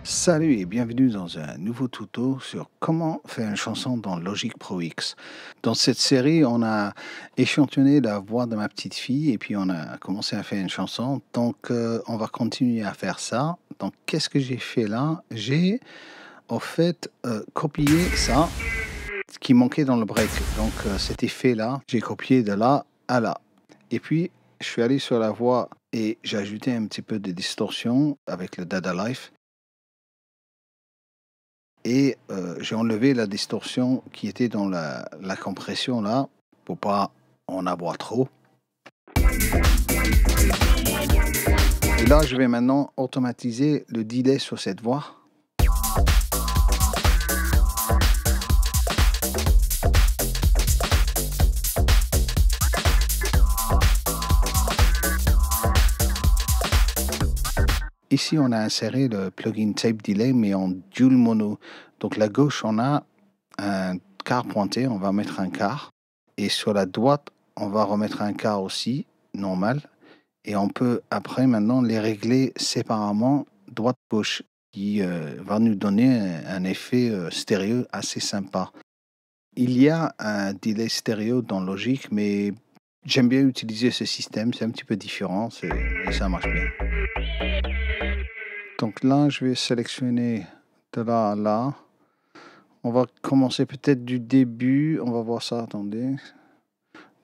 Salut et bienvenue dans un nouveau tuto sur comment faire une chanson dans Logic Pro X. Dans cette série, on a échantillonné la voix de ma petite fille et puis on a commencé à faire une chanson. Donc, on va continuer à faire ça. Donc, qu'est-ce que j'ai fait là? J'ai en fait copié ça qui manquait dans le break. Donc, cet effet-là, j'ai copié de là à là. Et puis, je suis allé sur la voix et j'ai ajouté un petit peu de distorsion avec le Dada Life. Et j'ai enlevé la distorsion qui était dans la compression là, pour pas en avoir trop. Et là, je vais maintenant automatiser le delay sur cette voix. Ici, on a inséré le plugin Tape Delay, mais en dual mono. Donc, la gauche, on a un quart pointé, on va mettre un quart. Et sur la droite, on va remettre un quart aussi, normal. Et on peut, après, maintenant, les régler séparément, droite-gauche, qui va nous donner un effet stéréo assez sympa. Il y a un delay stéréo dans Logic, mais j'aime bien utiliser ce système. C'est un petit peu différent et ça marche bien. Donc là, je vais sélectionner de là à là. On va commencer peut-être du début. On va voir ça, attendez.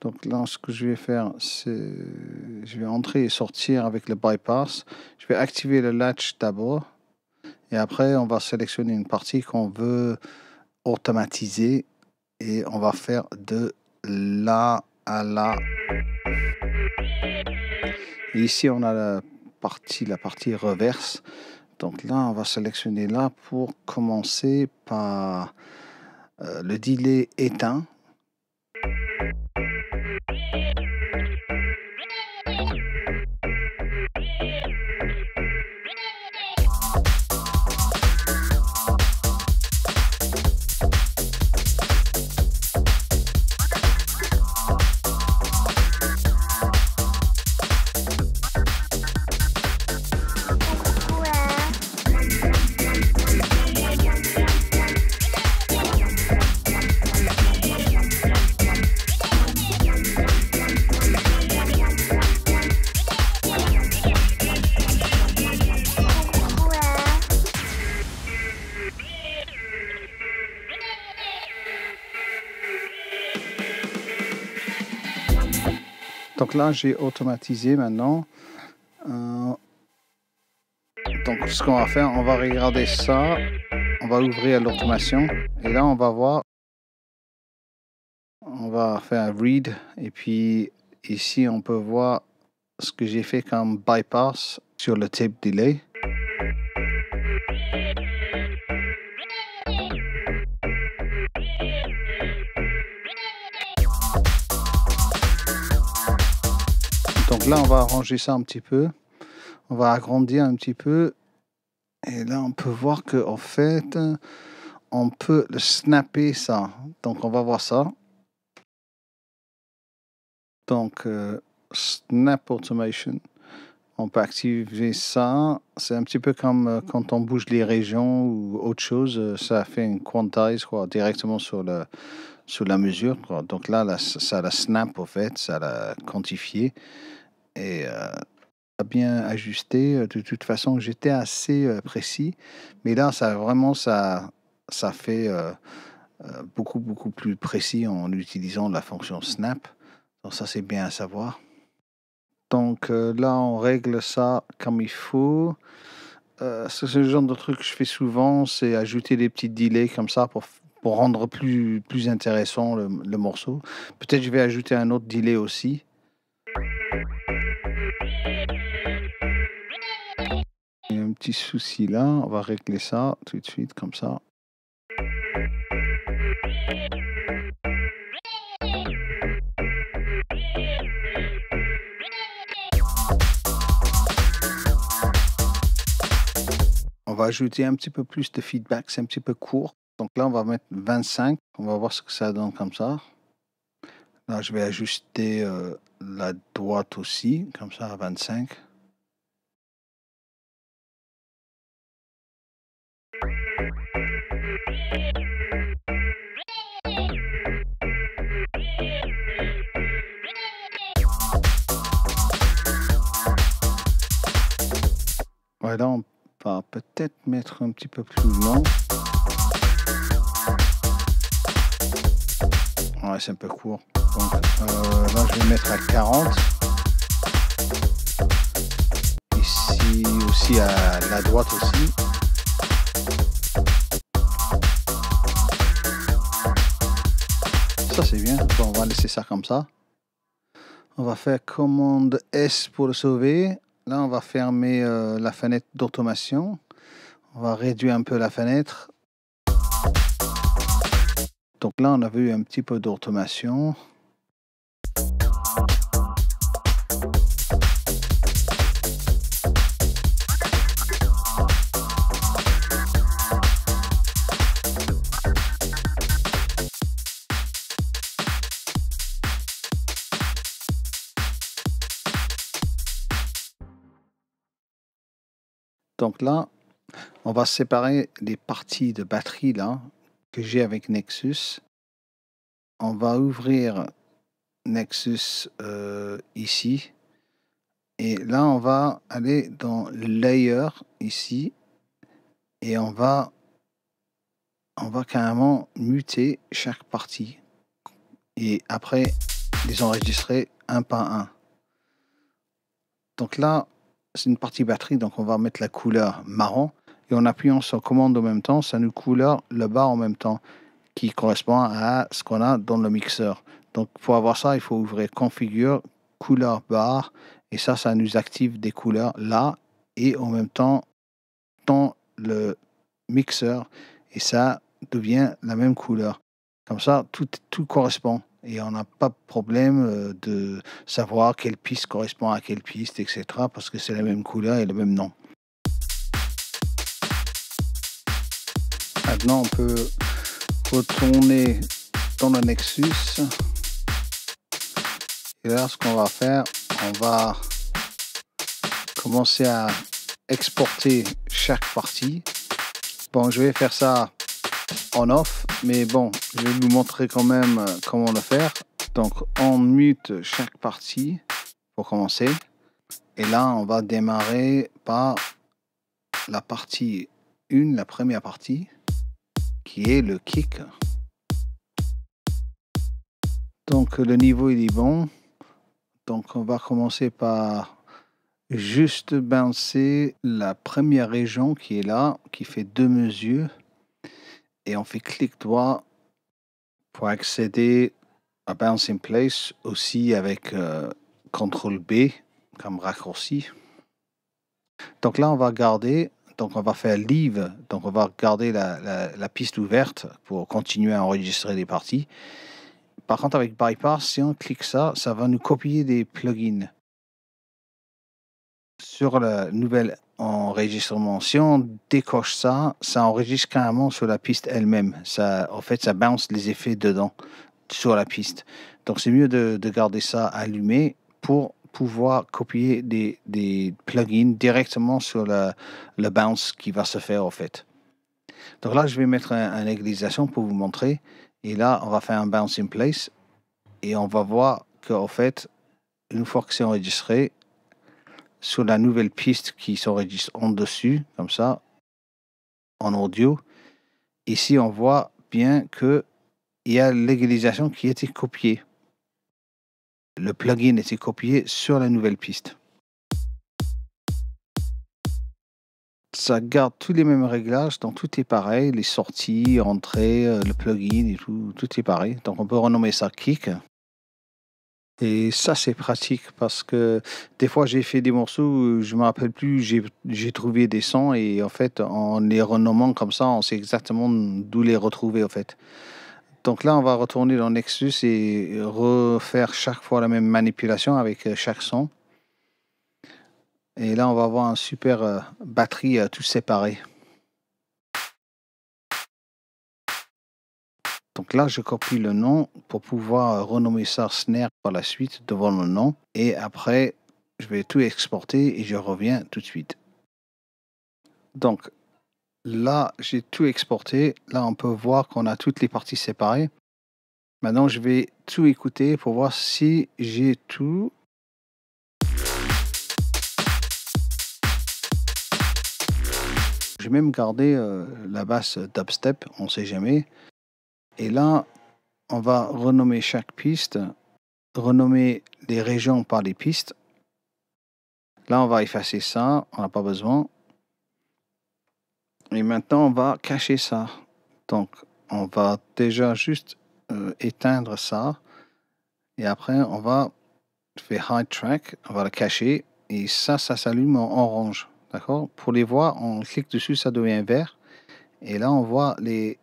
Donc là, ce que je vais faire, c'est... Je vais entrer et sortir avec le bypass. Je vais activer le latch d'abord. Et après, on va sélectionner une partie qu'on veut automatiser. Et on va faire de là à là. Et ici, on a la partie reverse. Donc là, on va sélectionner là pour commencer par le delay éteint. Donc là, j'ai automatisé maintenant. Donc, ce qu'on va faire, on va regarder ça. On va ouvrir l'automation. Et là, on va voir. On va faire un read. Et puis, ici, on peut voir ce que j'ai fait comme bypass sur le tape delay. Donc là, on va arranger ça un petit peu. On va agrandir un petit peu. Et là, on peut voir qu'en fait, on peut le snapper ça. Donc, on va voir ça. Donc, Snap Automation. On peut activer ça. C'est un petit peu comme quand on bouge les régions ou autre chose. Ça fait une quantize directement sur la mesure. Donc là, ça la snap, en fait. Ça l'a quantifié. Et bien ajusté. De toute façon, j'étais assez précis. Mais là, ça fait beaucoup plus précis en utilisant la fonction snap. Donc ça, c'est bien à savoir. Donc là, on règle ça comme il faut. C'est le genre de truc que je fais souvent, c'est ajouter des petits delays comme ça pour rendre plus intéressant le morceau. Peut-être je vais ajouter un autre delay aussi. Il y a un petit souci là, on va régler ça tout de suite comme ça. On va ajouter un petit peu plus de feedback, c'est un petit peu court. Donc là, on va mettre 25. On va voir ce que ça donne comme ça. Là, je vais ajuster la droite aussi, comme ça à 25. Voilà, on va peut-être mettre un petit peu plus long. Ouais, c'est un peu court. Donc là, je vais mettre à 40. Ici aussi à la droite aussi. Ça, c'est bien. Bon, on va laisser ça comme ça. On va faire commande S pour le sauver. Là, on va fermer la fenêtre d'automation. On va réduire un peu la fenêtre. Donc là, on avait eu un petit peu d'automation. Donc là, on va séparer les parties de batterie là que j'ai avec Nexus. On va ouvrir Nexus ici. Et là, on va aller dans Layer ici. Et on va carrément muter chaque partie. Et après, les enregistrer un par un. Donc là, c'est une partie batterie, donc on va mettre la couleur marron. Et en appuyant sur commande en même temps, ça nous couleur le bar en même temps, qui correspond à ce qu'on a dans le mixeur. Donc pour avoir ça, il faut ouvrir configure, couleur bar, et ça nous active des couleurs là, et en même temps dans le mixeur, et ça devient la même couleur. Comme ça, tout correspond. Et on n'a pas de problème de savoir quelle piste correspond à quelle piste, etc. Parce que c'est la même couleur et le même nom. Maintenant, on peut retourner dans le Nexus. Et là, ce qu'on va faire, on va commencer à exporter chaque partie. Bon, je vais faire ça en off, mais bon, je vais vous montrer quand même comment le faire. Donc, on mute chaque partie pour commencer. Et là, on va démarrer par la partie 1, la première partie, qui est le kick. Donc, le niveau, il est bon. Donc, on va commencer par juste bouncer la première région qui est là, qui fait 2 mesures. Et on fait clic droit pour accéder à Bounce in Place, aussi avec CTRL B comme raccourci. Donc là, on va garder, donc on va faire Leave, donc on va garder la piste ouverte pour continuer à enregistrer les parties. Par contre, avec Bypass, si on clique ça, ça va nous copier des plugins sur le nouvel enregistrement. Si on décoche ça, ça enregistre carrément sur la piste elle-même. Ça, en fait, ça bounce les effets dedans, sur la piste. Donc, c'est mieux de garder ça allumé pour pouvoir copier des plugins directement sur le bounce qui va se faire, en fait. Donc là, je vais mettre une égalisation pour vous montrer. Et là, on va faire un bounce in place. Et on va voir qu'en fait, une fois que c'est enregistré, sur la nouvelle piste qui s'enregistre en dessus, comme ça, en audio, ici, on voit bien qu'il y a l'égalisation qui a été copiée. Le plugin a été copié sur la nouvelle piste. Ça garde tous les mêmes réglages, donc tout est pareil, les sorties, entrées, le plugin et tout est pareil. Donc on peut renommer ça Kick. Et ça, c'est pratique parce que des fois, j'ai fait des morceaux, je me rappelle plus, j'ai trouvé des sons et en fait, en les renommant comme ça, on sait exactement d'où les retrouver, en fait. Donc là, on va retourner dans Nexus et refaire chaque fois la même manipulation avec chaque son. Et là, on va avoir un super batterie tout séparé. Donc là, je copie le nom pour pouvoir renommer ça Snare par la suite devant le nom. Et après, je vais tout exporter et je reviens tout de suite. Donc là, j'ai tout exporté. Là, on peut voir qu'on a toutes les parties séparées. Maintenant, je vais tout écouter pour voir si j'ai tout. J'ai même gardé la basse dubstep, on ne sait jamais. Et là, on va renommer chaque piste, renommer les régions par les pistes. Là, on va effacer ça, on n'a pas besoin. Et maintenant, on va cacher ça. Donc, on va déjà juste éteindre ça. Et après, on va faire hide track, on va le cacher. Et ça s'allume en orange. D'accord? Pour les voir, on clique dessus, ça devient vert. Et là, on voit les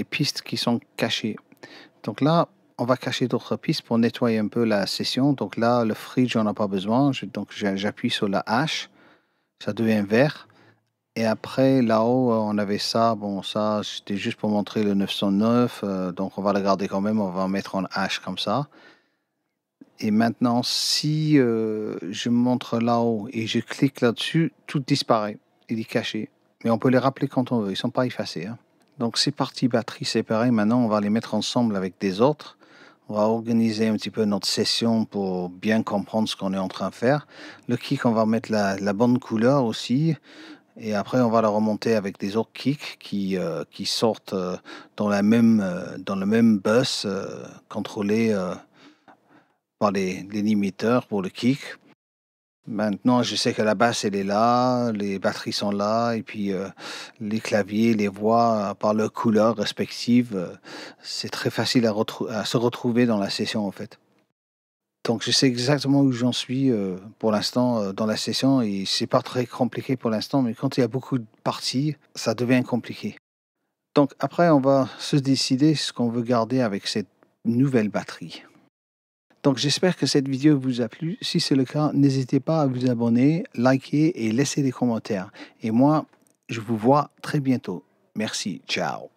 pistes qui sont cachées. Donc là, on va cacher d'autres pistes pour nettoyer un peu la session. Donc là, le fridge, j'en ai pas besoin. Donc j'appuie sur la hache, ça devient vert. Et après, là-haut, on avait ça. Bon, ça, c'était juste pour montrer le 909. Donc on va le garder quand même. On va en mettre en hache comme ça. Et maintenant, si je montre là-haut et je clique là-dessus, tout disparaît. Il est caché. Mais on peut les rappeler quand on veut. Ils ne sont pas effacés. Hein. Donc, ces parties batterie séparées, maintenant, on va les mettre ensemble avec des autres. On va organiser un petit peu notre session pour bien comprendre ce qu'on est en train de faire. Le kick, on va mettre la bonne couleur aussi. Et après, on va la remonter avec des autres kicks qui sortent dans le même bus contrôlé par les limiteurs pour le kick. Maintenant, je sais que la basse, elle est là, les batteries sont là, et puis les claviers, les voix, par leurs couleurs respectives, c'est très facile à se retrouver dans la session, en fait. Donc, je sais exactement où j'en suis pour l'instant dans la session, et c'est pas très compliqué pour l'instant, mais quand il y a beaucoup de parties, ça devient compliqué. Donc, après, on va se décider ce qu'on veut garder avec cette nouvelle batterie. Donc, j'espère que cette vidéo vous a plu. Si c'est le cas, n'hésitez pas à vous abonner, liker et laisser des commentaires. Et moi, je vous vois très bientôt. Merci. Ciao.